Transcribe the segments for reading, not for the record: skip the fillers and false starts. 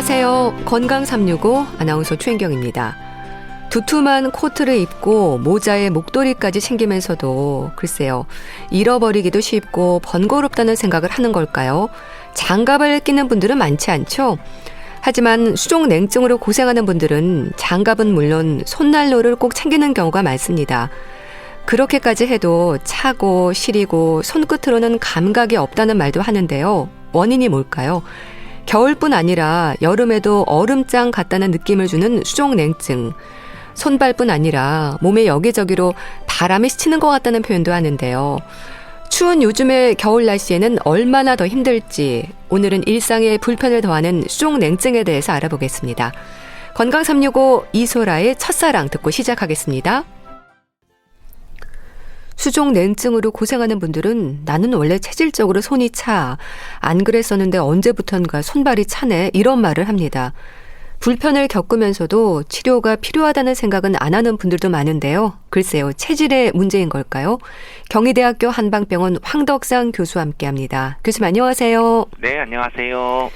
안녕하세요. 건강 365 아나운서 최인경입니다. 두툼한 코트를 입고 모자에 목도리까지 챙기면서도 글쎄요, 잃어버리기도 쉽고 번거롭다는 생각을 하는 걸까요? 장갑을 끼는 분들은 많지 않죠? 하지만 수족 냉증으로 고생하는 분들은 장갑은 물론 손난로를 꼭 챙기는 경우가 많습니다. 그렇게까지 해도 차고 시리고 손끝으로는 감각이 없다는 말도 하는데요. 원인이 뭘까요? 겨울뿐 아니라 여름에도 얼음장 같다는 느낌을 주는 수족 냉증. 손발뿐 아니라 몸에 여기저기로 바람이 스치는 것 같다는 표현도 하는데요. 추운 요즘의 겨울 날씨에는 얼마나 더 힘들지 오늘은 일상에 불편을 더하는 수족 냉증에 대해서 알아보겠습니다. 건강 365 이소라의 첫사랑 듣고 시작하겠습니다. 수족 냉증으로 고생하는 분들은 나는 원래 체질적으로 손이 차. 안 그랬었는데 언제부턴가 손발이 차네. 이런 말을 합니다. 불편을 겪으면서도 치료가 필요하다는 생각은 안 하는 분들도 많은데요. 글쎄요, 체질의 문제인 걸까요? 경희대학교 한방병원 황덕상 교수와 함께합니다. 교수님 안녕하세요. 네, 안녕하세요.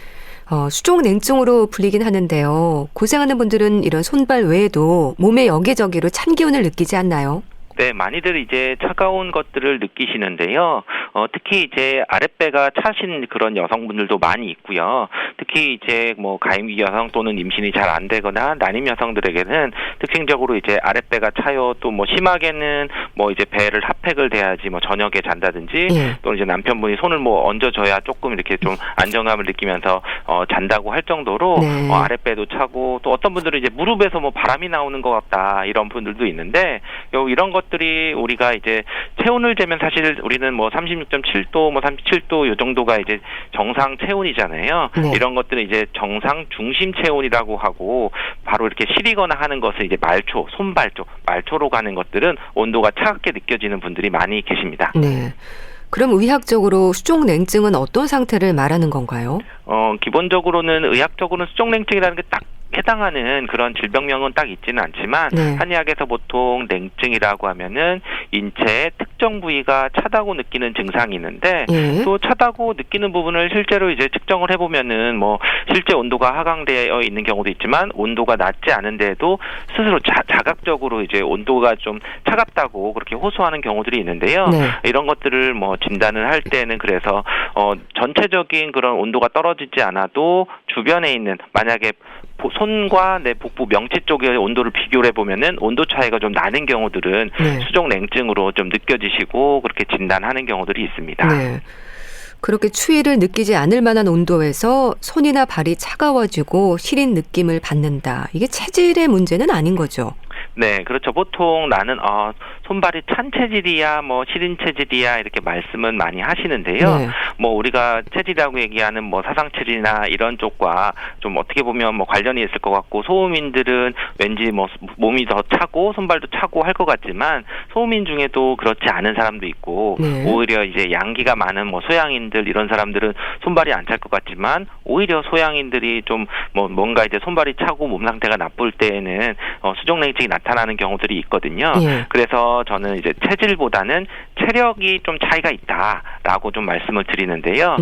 수족 냉증으로 불리긴 하는데요. 고생하는 분들은 이런 손발 외에도 몸에 여기저기로 찬 기운을 느끼지 않나요? 네, 많이들 이제 차가운 것들을 느끼시는데요. 특히 이제 아랫배가 차신 그런 여성분들도 많이 있고요. 특히 이제 뭐 가임기 여성 또는 임신이 잘 안 되거나 난임 여성들에게는 특징적으로 이제 아랫배가 차요. 또 뭐 심하게는 뭐 이제 배를 핫팩을 대야지 뭐 저녁에 잔다든지 또는 이제 남편분이 손을 뭐 얹어줘야 조금 이렇게 좀 안정감을 느끼면서 잔다고 할 정도로 아랫배도 차고 또 어떤 분들은 이제 무릎에서 뭐 바람이 나오는 것 같다 이런 분들도 있는데 이런 것들이 우리가 이제 체온을 재면 사실 우리는 뭐 36.7도, 뭐 37도 요 정도가 이제 정상 체온이잖아요. 이런 것들은 이제 정상 중심 체온이라고 하고 바로 이렇게 시리거나 하는 것을 이제 말초, 손발 쪽, 말초로 가는 것들은 온도가 차갑게 느껴지는 분들이 많이 계십니다. 네. 그럼 의학적으로 수족 냉증은 어떤 상태를 말하는 건가요? 기본적으로는 의학적으로는 수족 냉증이라는 게 딱 해당하는 그런 질병명은 딱 있지는 않지만 한의학에서 보통 냉증이라고 하면은 인체의 특정 부위가 차다고 느끼는 증상이 있는데 또 차다고 느끼는 부분을 실제로 이제 측정을 해보면은 뭐 실제 온도가 하강되어 있는 경우도 있지만 온도가 낮지 않은데도 스스로 자각적으로 이제 온도가 좀 차갑다고 그렇게 호소하는 경우들이 있는데요. 이런 것들을 뭐 진단을 할 때는 그래서 전체적인 그런 온도가 떨어지지 않아도 주변에 있는 만약에 손과 내 복부 명치 쪽의 온도를 비교를 해보면은 온도 차이가 좀 나는 경우들은 수족 냉증으로 좀 느껴지시고 그렇게 진단하는 경우들이 있습니다. 네. 그렇게 추위를 느끼지 않을 만한 온도에서 손이나 발이 차가워지고 시린 느낌을 받는다. 이게 체질의 문제는 아닌 거죠? 네, 그렇죠. 보통 나는 손발이 찬 체질이야, 뭐 시린 체질이야 이렇게 말씀은 많이 하시는데요. 뭐 우리가 체질이라고 얘기하는 뭐 사상 체질이나 이런 쪽과 좀 어떻게 보면 뭐 관련이 있을 것 같고 소음인들은 왠지 뭐 몸이 더 차고 손발도 차고 할 것 같지만 소음인 중에도 그렇지 않은 사람도 있고 오히려 이제 양기가 많은 뭐 소양인들 이런 사람들은 손발이 안 찰 것 같지만 오히려 소양인들이 좀 뭐 뭔가 이제 손발이 차고 몸 상태가 나쁠 때에는 수족 냉증이 나타나는 경우들이 있거든요. 그래서 저는 이제 체질보다는 체력이 좀 차이가 있다라고 좀 말씀을 드리는데요.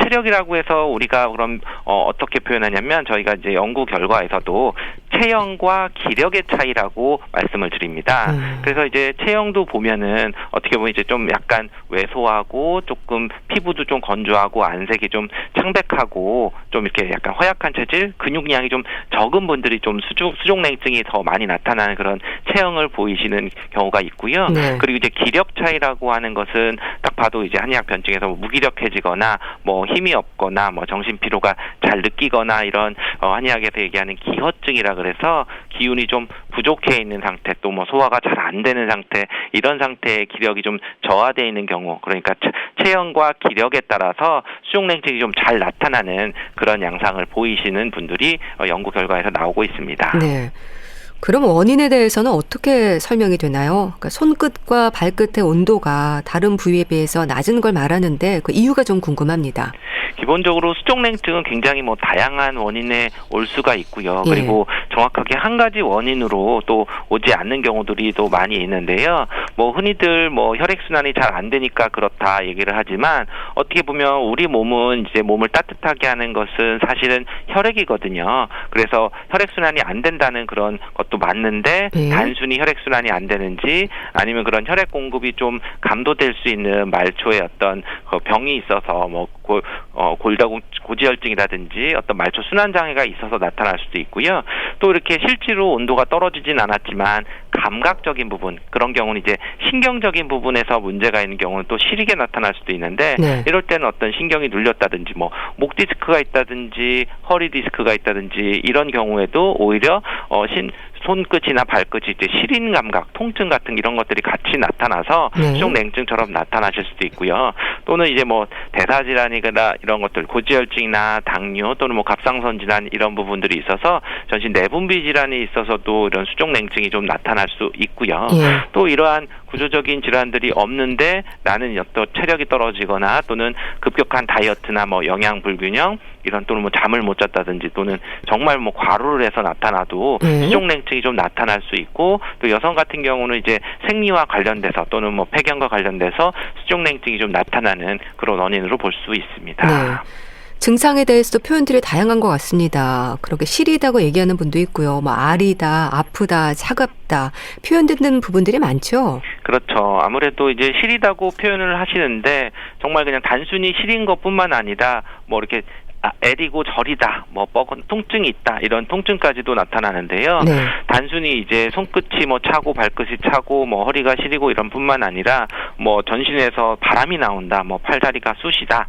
체력이라고 해서 우리가 그럼 어떻게 표현하냐면 저희가 이제 연구 결과에서도 체형과 기력의 차이라고 말씀을 드립니다. 그래서 이제 체형도 보면은 어떻게 보면 이제 좀 약간 왜소하고 조금 피부도 좀 건조하고 안색이 좀 창백하고 좀 이렇게 약간 허약한 체질, 근육량이 좀 적은 분들이 좀 수족 냉증이 더 많이 나타나는 그런 체형을 보이시는 경우가 있고요. 그리고 이제 기력 차이라고 하는 것은 딱 봐도 이제 한의학 변증에서 뭐 무기력해지거나 뭐 힘이 없거나 뭐 정신 피로가 잘 느끼거나 이런 한의학에서 얘기하는 기허증이라 그래서 기운이 좀 부족해 있는 상태 또 뭐 소화가 잘 안 되는 상태 이런 상태의 기력이 좀 저하되어 있는 경우 그러니까 체형과 기력에 따라서 수족 냉증이 좀 잘 나타나는 그런 양상을 보이시는 분들이 연구 결과에서 나오고 있습니다. 네. 그럼 원인에 대해서는 어떻게 설명이 되나요? 그러니까 손끝과 발끝의 온도가 다른 부위에 비해서 낮은 걸 말하는데 그 이유가 좀 궁금합니다. 기본적으로 수족냉증은 굉장히 뭐 다양한 원인에 올 수가 있고요. 그리고 정확하게 한 가지 원인으로 또 오지 않는 경우들이 또 많이 있는데요. 뭐 흔히들 뭐 혈액순환이 잘 안 되니까 그렇다 얘기를 하지만 어떻게 보면 우리 몸은 이제 몸을 따뜻하게 하는 것은 사실은 혈액이거든요. 그래서 혈액순환이 안 된다는 그런 것도 맞는데 단순히 혈액순환이 안 되는지 아니면 그런 혈액 공급이 좀 감도될 수 있는 말초의 어떤 병이 있어서 뭐 고지혈증이라든지 어떤 말초 순환 장애가 있어서 나타날 수도 있고요. 또 이렇게 실제로 온도가 떨어지진 않았지만 감각적인 부분 그런 경우는 이제 신경적인 부분에서 문제가 있는 경우는 또 시리게 나타날 수도 있는데 이럴 때는 어떤 신경이 눌렸다든지 뭐 목 디스크가 있다든지 허리 디스크가 있다든지 이런 경우에도 오히려 손끝이나 발끝이 이제 시린 감각, 통증 같은 이런 것들이 같이 나타나서 수족 냉증처럼 나타나실 수도 있고요. 또는 이제 뭐 대사질환이나 이런 것들, 고지혈증이나 당뇨 또는 뭐 갑상선 질환 이런 부분들이 있어서 전신 내분비 질환이 있어서도 이런 수족 냉증이 좀 나타날 수 있고요. 또 이러한 구조적인 질환들이 없는데 나는 어떤 체력이 떨어지거나 또는 급격한 다이어트나 뭐 영양 불균형 이런 또는 뭐 잠을 못 잤다든지 또는 정말 뭐 과로를 해서 나타나도 수족 냉증이 좀 나타날 수 있고 또 여성 같은 경우는 이제 생리와 관련돼서 또는 뭐 폐경과 관련돼서 수족 냉증이 좀 나타나는 그런 원인으로 볼 수 있습니다. 네. 증상에 대해서도 표현들이 다양한 것 같습니다. 그렇게 시리다고 얘기하는 분도 있고요. 뭐 아리다, 아프다, 차갑다 표현 듣는 부분들이 많죠. 그렇죠. 아무래도 이제 시리다고 표현을 하시는데 정말 그냥 단순히 시린 것뿐만 아니라 뭐 이렇게 애리고 저리다, 뭐 뻐근 통증이 있다 이런 통증까지도 나타나는데요. 단순히 이제 손끝이 뭐 차고 발끝이 차고 뭐 허리가 시리고 이런 뿐만 아니라 뭐 전신에서 바람이 나온다, 뭐 팔다리가 쑤시다.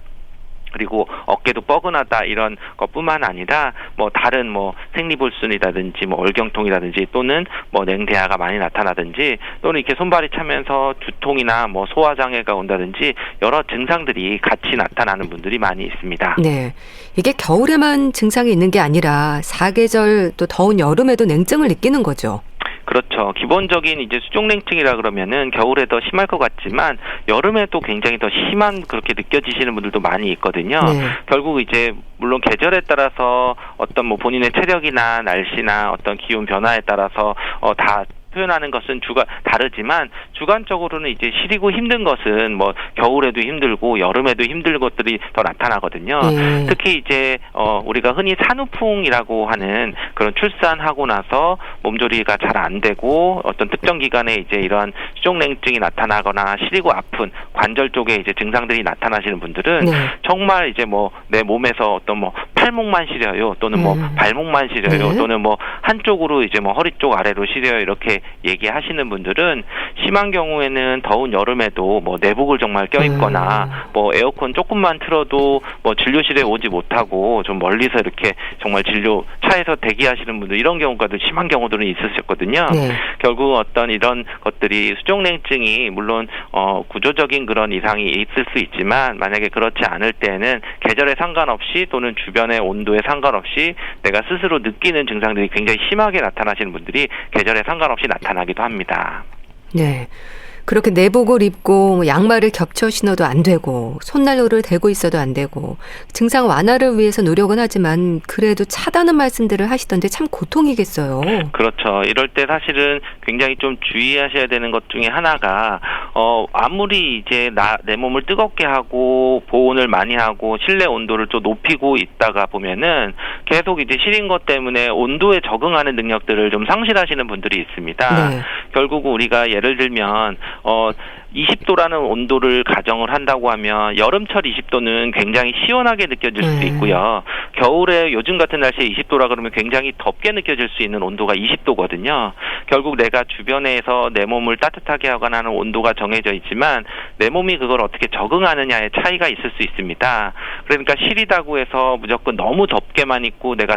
그리고 어깨도 뻐근하다 이런 것뿐만 아니라 뭐 다른 뭐 생리불순이라든지 뭐 얼경통이라든지 또는 뭐 냉대화가 많이 나타나든지 또는 이렇게 손발이 차면서 두통이나 뭐 소화장애가 온다든지 여러 증상들이 같이 나타나는 분들이 많이 있습니다. 네, 이게 겨울에만 증상이 있는 게 아니라 사계절 또 더운 여름에도 냉증을 느끼는 거죠. 그렇죠. 기본적인 이제 수족냉증이라 그러면은 겨울에 더 심할 것 같지만 여름에도 굉장히 더 심한 그렇게 느껴지시는 분들도 많이 있거든요. 결국 이제 물론 계절에 따라서 어떤 뭐 본인의 체력이나 날씨나 어떤 기온 변화에 따라서 다 표현하는 것은 다르지만 주관적으로는 이제 시리고 힘든 것은 뭐 겨울에도 힘들고 여름에도 힘든 것들이 더 나타나거든요. 특히 이제 우리가 흔히 산후풍이라고 하는 그런 출산하고 나서 몸조리가 잘 안 되고 어떤 특정 기간에 이제 이러한 수족냉증이 나타나거나 시리고 아픈 관절 쪽에 이제 증상들이 나타나시는 분들은 정말 이제 뭐 내 몸에서 어떤 뭐 팔목만 시려요 또는 뭐 발목만 시려요 또는 뭐 한쪽으로 이제 뭐 허리 쪽 아래로 시려요 이렇게 얘기하시는 분들은 심한 경우에는 더운 여름에도 뭐 내복을 정말 껴입거나 뭐 에어컨 조금만 틀어도 뭐 진료실에 오지 못하고 좀 멀리서 이렇게 정말 진료 차에서 대기하시는 분들 이런 경우가도 심한 경우들은 있으셨거든요. 결국 어떤 이런 것들이 수족냉증이 물론 구조적인 그런 이상이 있을 수 있지만 만약에 그렇지 않을 때는 계절에 상관없이 또는 주변의 온도에 상관없이 내가 스스로 느끼는 증상들이 굉장히 심하게 나타나시는 분들이 계절에 상관없이 나타나기도 합니다. 네. 그렇게 내복을 입고 양말을 겹쳐 신어도 안 되고 손난로를 대고 있어도 안 되고 증상 완화를 위해서 노력은 하지만 그래도 차다는 말씀들을 하시던데 참 고통이겠어요. 그렇죠. 이럴 때 사실은 굉장히 좀 주의하셔야 되는 것 중에 하나가 아무리 이제 내 몸을 뜨겁게 하고 보온을 많이 하고 실내 온도를 좀 높이고 있다가 보면은 계속 이제 시린 것 때문에 온도에 적응하는 능력들을 좀 상실하시는 분들이 있습니다. 결국 우리가 예를 들면 20도라는 온도를 가정을 한다고 하면 여름철 20도는 굉장히 시원하게 느껴질 수 있고요. 겨울에 요즘 같은 날씨에 20도라 그러면 굉장히 덥게 느껴질 수 있는 온도가 20도거든요. 결국 내가 주변에서 내 몸을 따뜻하게 하거나 하는 온도가 정해져 있지만 내 몸이 그걸 어떻게 적응하느냐의 차이가 있을 수 있습니다. 그러니까 시리다고 해서 무조건 너무 덥게만 있고 내가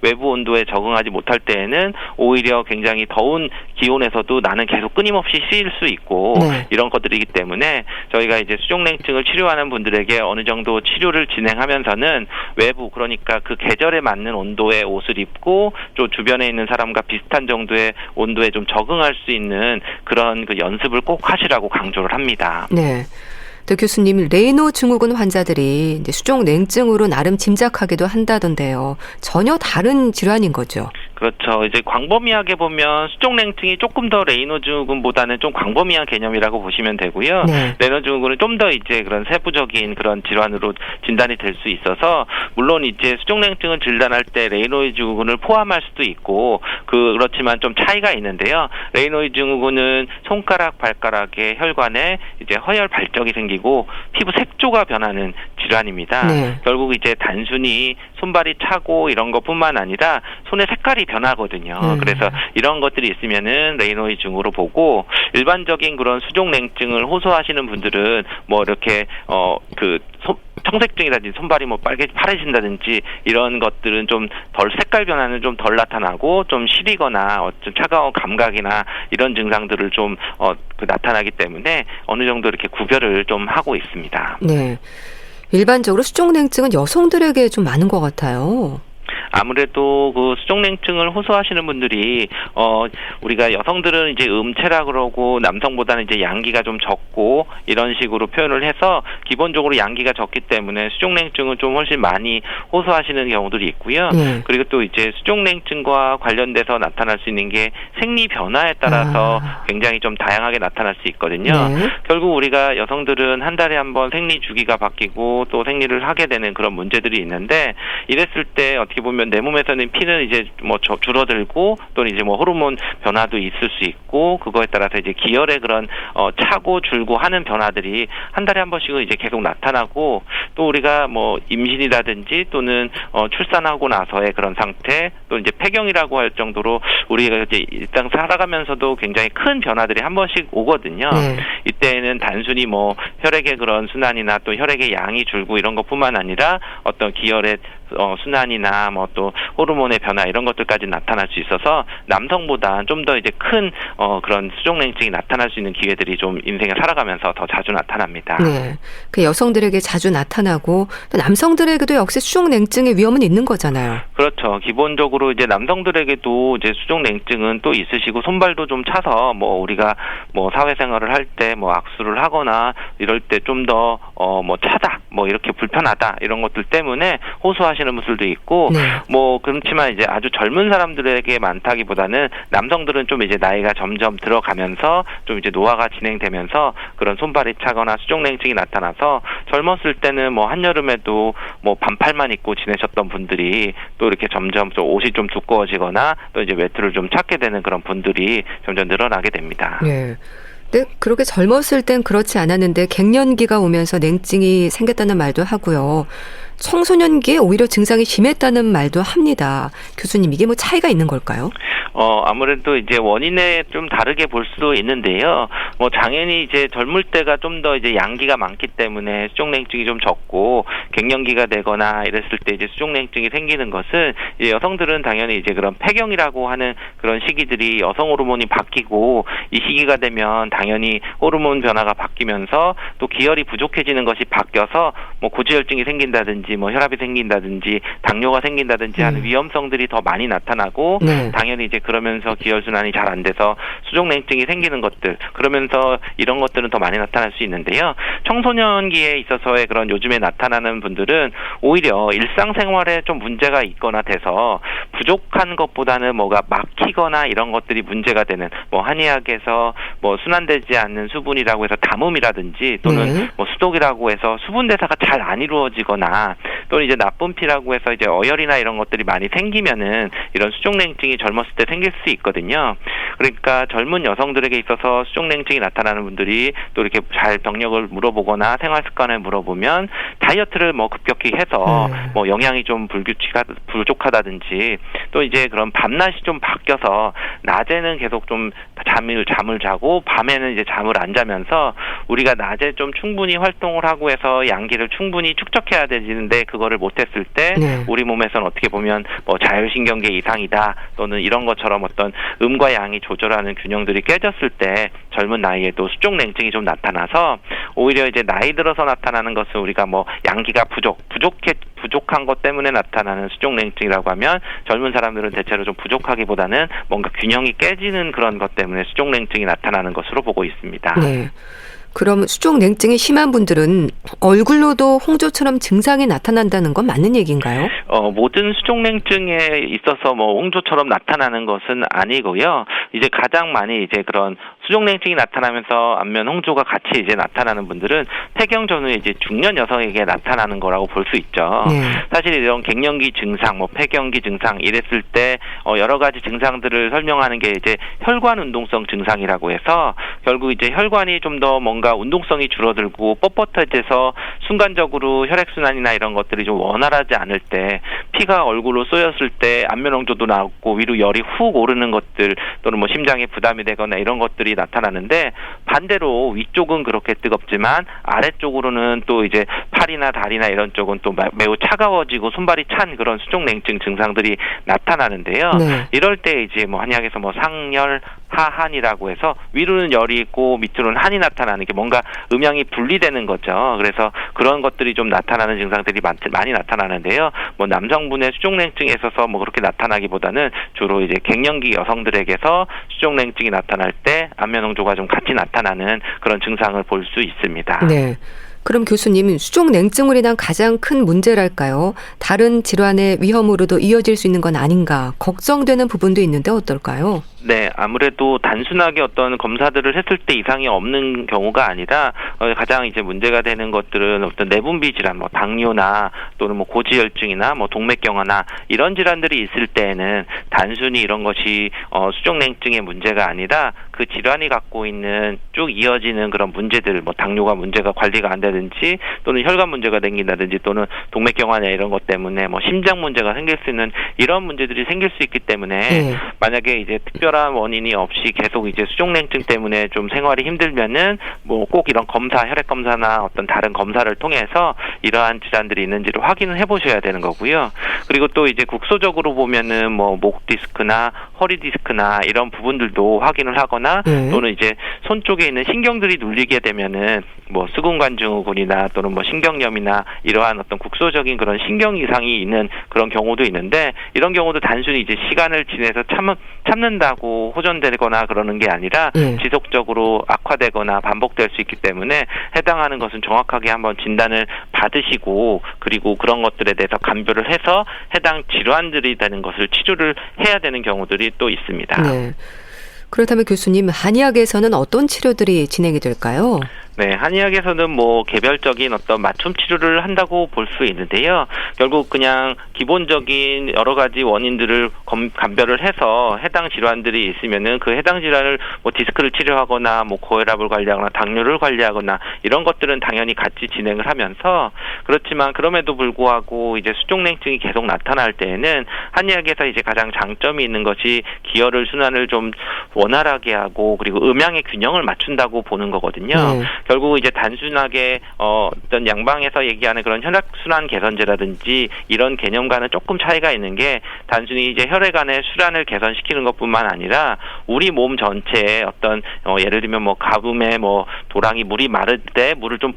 외부 온도에 적응하지 못할 때에는 오히려 굉장히 더운 기온에서도 나는 계속 끊임없이 시릴 수 있고 이런 것들이기 때문에 저희가 이제 수족냉증을 치료하는 분들에게 어느 정도 치료를 진행하면서는 외부 그러니까 그 계절에 맞는 온도의 옷을 입고 또 주변에 있는 사람과 비슷한 정도의 온도에 좀 적응할 수 있는 그런 그 연습을 꼭 하시라고 강조를 합니다. 네. 또 교수님, 레이노 증후군 환자들이 이제 수족냉증으로 나름 짐작하기도 한다던데요. 전혀 다른 질환인 거죠? 그렇죠. 그렇죠. 이제 광범위하게 보면 수족냉증이 조금 더 레이노 증후군보다는 좀 광범위한 개념이라고 보시면 되고요. 네. 레이노 증후군은 좀 더 이제 그런 세부적인 그런 질환으로 진단이 될 수 있어서 물론 이제 수족냉증을 진단할 때 레이노이 증후군을 포함할 수도 있고 그렇지만 좀 차이가 있는데요. 레이노이 증후군은 손가락, 발가락의 혈관에 이제 허혈 발적이 생기고 피부 색조가 변하는 질환입니다. 네. 결국 이제 단순히 손발이 차고 이런 것뿐만 아니라 손의 색깔이 변하거든요. 그래서 이런 것들이 있으면은 레이노이 증후로 보고 일반적인 그런 수족냉증을 호소하시는 분들은 뭐 이렇게 청색증이라든지 손발이 뭐 파래진다든지 이런 것들은 좀 덜 색깔 변화는 좀 덜 나타나고 좀 시리거나 어떤 차가운 감각이나 이런 증상들을 좀 나타나기 때문에 어느 정도 이렇게 구별을 좀 하고 있습니다. 네. 일반적으로 수족냉증은 여성들에게 좀 많은 것 같아요. 아무래도 그 수족냉증을 호소하시는 분들이 우리가 여성들은 이제 음체라 그러고 남성보다는 이제 양기가 좀 적고 이런 식으로 표현을 해서 기본적으로 양기가 적기 때문에 수족냉증은 좀 훨씬 많이 호소하시는 경우들이 있고요. 그리고 또 이제 수족냉증과 관련돼서 나타날 수 있는 게 생리 변화에 따라서 굉장히 좀 다양하게 나타날 수 있거든요. 결국 우리가 여성들은 한 달에 한 번 생리 주기가 바뀌고 또 생리를 하게 되는 그런 문제들이 있는데 이랬을 때 어떻게 보면 내 몸에서는 피는 이제 뭐 줄어들고 또는 이제 뭐 호르몬 변화도 있을 수 있고 그거에 따라서 이제 기혈의 그런 차고 줄고 하는 변화들이 한 달에 한 번씩은 이제 계속 나타나고 또 우리가 뭐 임신이라든지 또는 출산하고 나서의 그런 상태 또 이제 폐경이라고 할 정도로 우리가 이제 일상 살아가면서도 굉장히 큰 변화들이 한 번씩 오거든요. 이때에는 단순히 뭐 혈액의 그런 순환이나 또 혈액의 양이 줄고 이런 것뿐만 아니라 어떤 기혈의 순환이나 뭐 또 호르몬의 변화 이런 것들까지 나타날 수 있어서 남성보다 좀 더 이제 큰 그런 수족냉증이 나타날 수 있는 기회들이 좀 인생에 살아가면서 더 자주 나타납니다. 네, 그 여성들에게 자주 나타나고 또 남성들에게도 역시 수족냉증의 위험은 있는 거잖아요. 그렇죠. 기본적으로 이제 남성들에게도 이제 수족냉증은 또 있으시고 손발도 좀 차서 뭐 우리가 뭐 사회생활을 할 때 뭐 악수를 하거나 이럴 때 좀 더 뭐 차다 뭐 이렇게 불편하다 이런 것들 때문에 호소하시는 분들도 있고 뭐 그렇지만 이제 아주 젊은 사람들에게 많다기보다는 남성들은 좀 이제 나이가 점점 들어가면서 좀 이제 노화가 진행되면서 그런 손발이 차거나 수족냉증이 나타나서 젊었을 때는 뭐 한여름에도 뭐 반팔만 입고 지내셨던 분들이 또 이렇게 점점 좀 옷이 좀 두꺼워지거나 또 이제 외투를 좀 찾게 되는 그런 분들이 점점 늘어나게 됩니다. 네. 근데 그렇게 젊었을 땐 그렇지 않았는데 갱년기가 오면서 냉증이 생겼다는 말도 하고요. 청소년기에 오히려 증상이 심했다는 말도 합니다. 교수님, 이게 뭐 차이가 있는 걸까요? 아무래도 이제 원인에 좀 다르게 볼 수도 있는데요. 뭐 당연히 이제 젊을 때가 좀 더 이제 양기가 많기 때문에 수족냉증이 좀 적고 갱년기가 되거나 이랬을 때 이제 수족냉증이 생기는 것은 이제 여성들은 당연히 이제 그런 폐경이라고 하는 그런 시기들이 여성 호르몬이 바뀌고 이 시기가 되면 당연히 호르몬 변화가 바뀌면서 또 기혈이 부족해지는 것이 바뀌어서 뭐 고지혈증이 생긴다든지 뭐 혈압이 생긴다든지 당뇨가 생긴다든지 하는 위험성들이 더 많이 나타나고 당연히 이제 그러면서 기혈순환이 잘 안 돼서 수족냉증이 생기는 것들 그러면서 이런 것들은 더 많이 나타날 수 있는데요. 청소년기에 있어서의 그런 요즘에 나타나는 분들은 오히려 일상생활에 좀 문제가 있거나 돼서 부족한 것보다는 뭐가 막히거나 이런 것들이 문제가 되는 뭐 한의학에서 뭐 순환되지 않는 수분이라고 해서 담음이라든지 또는 뭐 수독이라고 해서 수분 대사가 잘 안 이루어지거나 또는 이제 나쁜 피라고 해서 이제 어혈이나 이런 것들이 많이 생기면은 이런 수족냉증이 젊었을 때 생길 수 있거든요. 그러니까 젊은 여성들에게 있어서 수족냉증이 나타나는 분들이 또 이렇게 잘 병력을 물어보거나 생활 습관을 물어보면 다이어트를 뭐 급격히 해서 뭐 영양이 좀 부족하다든지 또 이제 그런 밤낮이 좀 바뀌어서 낮에는 계속 좀 잠을 자고 밤에는 이제 잠을 안 자면서 우리가 낮에 좀 충분히 활동을 하고 해서 양기를 충분히 축적해야 되는데 그거를 못했을 때 우리 몸에서는 어떻게 보면 뭐 자율신경계 이상이다 또는 이런 것처럼 어떤 음과 양이 조절하는 균형들이 깨졌을 때 젊은 나이에도 수족냉증이 좀 나타나서 오히려 이제 나이 들어서 나타나는 것은 우리가 뭐 양기가 부족한 것 때문에 나타나는 수족냉증이라고 하면 젊은 사람들은 대체로 좀 부족하기보다는 뭔가 균형이 깨지는 그런 것 때문에 수족냉증이 나타나는 것으로 보고 있습니다. 네. 그럼 수족 냉증이 심한 분들은 얼굴로도 홍조처럼 증상이 나타난다는 건 맞는 얘기인가요? 모든 수족냉증에 있어서 뭐 홍조처럼 나타나는 것은 아니고요. 이제 가장 많이 이제 그런 수족냉증이 나타나면서 안면 홍조가 같이 이제 나타나는 분들은 폐경 전후에 이제 중년 여성에게 나타나는 거라고 볼 수 있죠. 네. 사실 이런 갱년기 증상, 뭐 폐경기 증상 이랬을 때 여러 가지 증상들을 설명하는 게 이제 혈관 운동성 증상이라고 해서 결국 이제 혈관이 좀 더 뭔가 운동성이 줄어들고 뻣뻣해져서 순간적으로 혈액순환이나 이런 것들이 좀 원활하지 않을 때 피가 얼굴로 쏘였을 때 안면 홍조도 나오고 위로 열이 훅 오르는 것들 또는 뭐 심장에 부담이 되거나 이런 것들이 나타나는데 반대로 위쪽은 그렇게 뜨겁지만 아래쪽으로는 또 이제 팔이나 다리나 이런 쪽은 또 매우 차가워지고 손발이 찬 그런 수족냉증 증상들이 나타나는데요. 네. 이럴 때 이제 뭐 한의학에서 뭐 상열 하한이라고 해서 위로는 열이 있고 밑으로는 한이 나타나는 게 뭔가 음양이 분리되는 거죠. 그래서 그런 것들이 좀 나타나는 증상들이 많이 나타나는데요. 뭐 남성분의 수족냉증에 있어서 뭐 그렇게 나타나기보다는 주로 이제 갱년기 여성들에게서 수족냉증이 나타날 때 안면 홍조가 좀 같이 나타나는 그런 증상을 볼 수 있습니다. 네. 그럼 교수님, 수족냉증으로 인한 가장 큰 문제랄까요? 다른 질환의 위험으로도 이어질 수 있는 건 아닌가 걱정되는 부분도 있는데 어떨까요? 네, 아무래도 단순하게 어떤 검사들을 했을 때 이상이 없는 경우가 아니라 가장 이제 문제가 되는 것들은 어떤 내분비 질환, 뭐 당뇨나 또는 뭐 고지혈증이나 뭐 동맥경화나 이런 질환들이 있을 때에는 단순히 이런 것이 수족냉증의 문제가 아니라 그 질환이 갖고 있는 쭉 이어지는 그런 문제들, 뭐 당뇨가 문제가 관리가 안 되든지 또는 혈관 문제가 생긴다든지 또는 동맥경화나 이런 것 때문에 뭐 심장 문제가 생길 수 있는 이런 문제들이 생길 수 있기 때문에 만약에 이제 특별한 원인이 없이 계속 이제 수족냉증 때문에 좀 생활이 힘들면은 뭐 꼭 이런 검사, 혈액 검사나 어떤 다른 검사를 통해서 이러한 질환들이 있는지를 확인을 해보셔야 되는 거고요. 그리고 또 이제 국소적으로 보면은 뭐 목 디스크나 허리 디스크나 이런 부분들도 확인을 하거나 또는 이제 손 쪽에 있는 신경들이 눌리게 되면은 뭐 수근관 증후군이나 또는 뭐 신경염이나 이러한 어떤 국소적인 그런 신경 이상이 있는 그런 경우도 있는데 이런 경우도 단순히 이제 시간을 지내서 참는다고 호전되거나 그러는 게 아니라 지속적으로 악화되거나 반복될 수 있기 때문에 해당하는 것은 정확하게 한번 진단을 받으시고 그리고 그런 것들에 대해서 감별을 해서 해당 질환들이 되는 것을 치료를 해야 되는 경우들이 또 있습니다. 네. 그렇다면 교수님, 한의학에서는 어떤 치료들이 진행이 될까요? 네, 한의학에서는 뭐 개별적인 어떤 맞춤 치료를 한다고 볼 수 있는데요. 결국 그냥 기본적인 여러 가지 원인들을 감별을 해서 해당 질환들이 있으면은 그 해당 질환을 뭐 디스크를 치료하거나 뭐 고혈압을 관리하거나 당뇨를 관리하거나 이런 것들은 당연히 같이 진행을 하면서 그렇지만 그럼에도 불구하고 이제 수족냉증이 계속 나타날 때에는 한의학에서 이제 가장 장점이 있는 것이 기혈을 순환을 좀 원활하게 하고 그리고 음양의 균형을 맞춘다고 보는 거거든요. 결국 이제 단순하게 어떤 양방에서 얘기하는 그런 혈액순환 개선제라든지 이런 개념과는 조금 차이가 있는 게 단순히 이제 혈액 안의 순환을 개선시키는 것뿐만 아니라 우리 몸 전체에 어떤 예를 들면 뭐 가뭄에 뭐 도랑이 물이 마를 때 물을 좀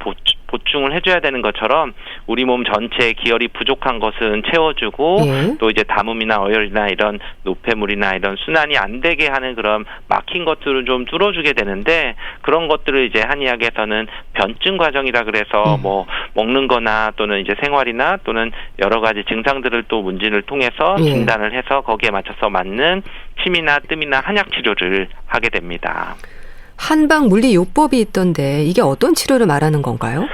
보충을 해줘야 되는 것처럼 우리 몸 전체에 기혈이 부족한 것은 채워주고 또 이제 담음이나 어혈이나 이런 노폐물이나 이런 순환이 안 되게 하는 그런 막힌 것들을 좀 뚫어주게 되는데 그런 것들을 이제 한의학에서는 변증 과정이라 그래서 뭐 먹는 거나 또는 이제 생활이나 또는 여러 가지 증상들을 또 문진을 통해서 진단을 해서 거기에 맞춰서 맞는 침이나 뜸이나 한약 치료를 하게 됩니다. 한방 물리요법이 있던데 이게 어떤 치료를 말하는 건가요?